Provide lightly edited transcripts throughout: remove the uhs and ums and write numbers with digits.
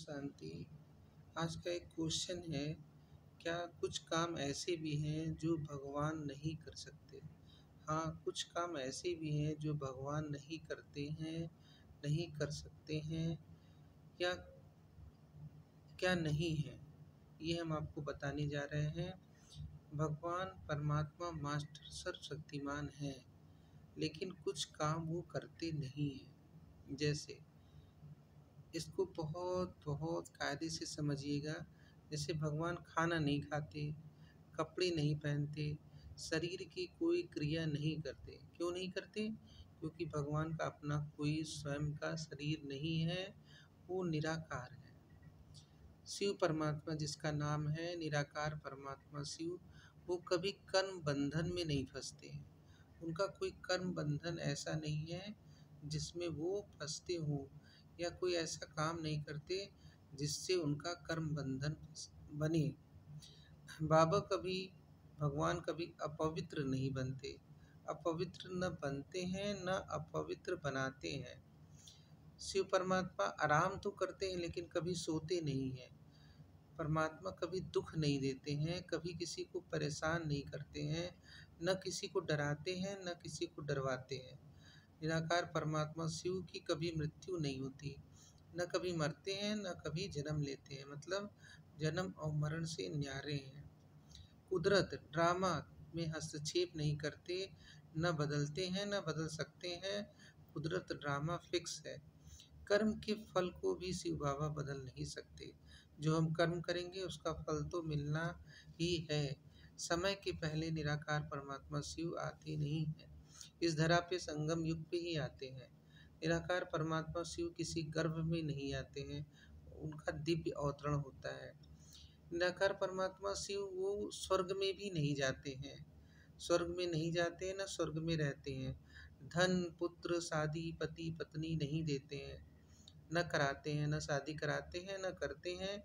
शांति। आज का एक क्वेश्चन है, क्या कुछ काम ऐसे भी हैं जो भगवान नहीं कर सकते? हाँ, कुछ काम ऐसे भी हैं जो भगवान नहीं करते हैं, नहीं कर सकते हैं, या क्या नहीं है, ये हम आपको बताने जा रहे हैं। भगवान परमात्मा मास्टर सर्वशक्तिमान है, लेकिन कुछ काम वो करते नहीं हैं। जैसे इसको बहुत बहुत कायदे से समझिएगा। जैसे भगवान खाना नहीं खाते, कपड़े नहीं पहनते, शरीर की कोई क्रिया नहीं करते। क्यों नहीं करते? क्योंकि भगवान का अपना कोई स्वयं का शरीर नहीं है, वो निराकार है। शिव परमात्मा, जिसका नाम है निराकार परमात्मा शिव, वो कभी कर्म बंधन में नहीं फंसते हैं। उनका कोई कर्म बंधन ऐसा नहीं है जिसमें वो फंसते हों, या कोई ऐसा काम नहीं करते जिससे उनका कर्म बंधन बने। बाबा कभी भगवान कभी अपवित्र नहीं बनते, अपवित्र न बनते हैं न अपवित्र बनाते हैं। शिव परमात्मा आराम तो करते हैं लेकिन कभी सोते नहीं हैं। परमात्मा कभी दुख नहीं देते हैं, कभी किसी को परेशान नहीं करते हैं, न किसी को डराते हैं न किसी को डरवाते हैं। निराकार परमात्मा शिव की कभी मृत्यु नहीं होती, न कभी मरते हैं न कभी जन्म लेते हैं, मतलब जन्म और मरण से न्यारे हैं। कुदरत ड्रामा में हस्तक्षेप नहीं करते, न बदलते हैं न बदल सकते हैं। कुदरत ड्रामा फिक्स है। कर्म के फल को भी शिव बाबा बदल नहीं सकते। जो हम कर्म करेंगे उसका फल तो मिलना ही है। समय के पहले निराकार परमात्मा शिव आते नहीं हैं, इस धरा पे संगम युग पे ही आते हैं। निराकार परमात्मा शिव किसी गर्भ में नहीं आते हैं, उनका दिव्य अवतरण होता है। निराकार परमात्मा शिव वो स्वर्ग में भी नहीं जाते हैं, स्वर्ग में नहीं जाते हैं न स्वर्ग में रहते हैं। धन पुत्र शादी पति पत्नी नहीं देते हैं, न कराते हैं, न शादी कराते हैं न करते हैं।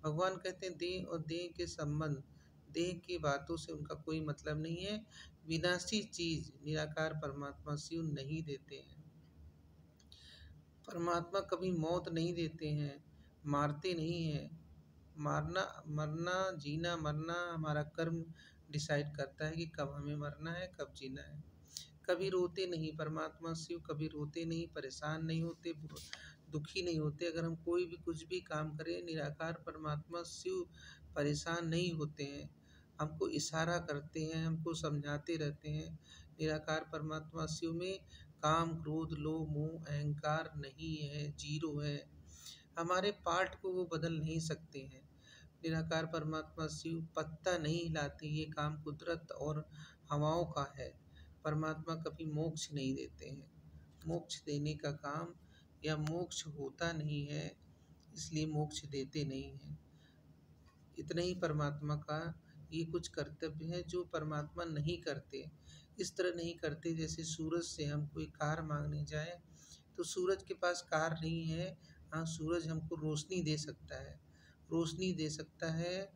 भगवान कहते हैं देह और देह के संबंध, देह की बातों से उनका कोई मतलब नहीं है। विनाशी चीज निराकार परमात्मा शिव नहीं देते हैं। परमात्मा कभी मौत नहीं देते हैं, मारते नहीं हैं। मारना मरना जीना मरना हमारा कर्म डिसाइड करता है कि कब हमें मरना है कब जीना है। कभी रोते नहीं परमात्मा शिव, कभी रोते नहीं, परेशान नहीं होते, दुखी नहीं होते। अगर हम कोई भी कुछ भी काम करें, निराकार परमात्मा शिव परेशान नहीं होते हैं, हमको इशारा करते हैं, हमको समझाते रहते हैं। निराकार परमात्मा शिव में काम क्रोध लोभ मोह अहंकार नहीं है, जीरो है। हमारे पार्ट को वो बदल नहीं सकते हैं। निराकार परमात्मा शिव पत्ता नहीं हिलाते, ये काम कुदरत और हवाओं का है। परमात्मा कभी मोक्ष नहीं देते हैं, मोक्ष देने का काम या मोक्ष होता नहीं है, इसलिए मोक्ष देते नहीं हैं। इतना ही परमात्मा का ये कुछ कर्तव्य है जो परमात्मा नहीं करते। इस तरह नहीं करते जैसे सूरज से हम कोई कार मांगने जाए तो सूरज के पास कार नहीं है। हाँ, सूरज हमको रोशनी दे सकता है, रोशनी दे सकता है,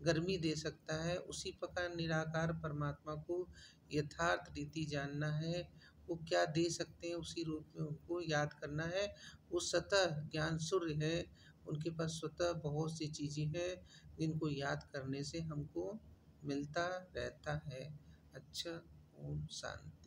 गर्मी दे सकता है। उसी प्रकार निराकार परमात्मा को यथार्थ रीति जानना है, वो क्या दे सकते हैं उसी रूप में उनको याद करना है। वो स्वतः ज्ञान सूर्य है, उनके पास स्वतः बहुत सी चीज़ें हैं जिनको याद करने से हमको मिलता रहता है। अच्छा, ओम शांति।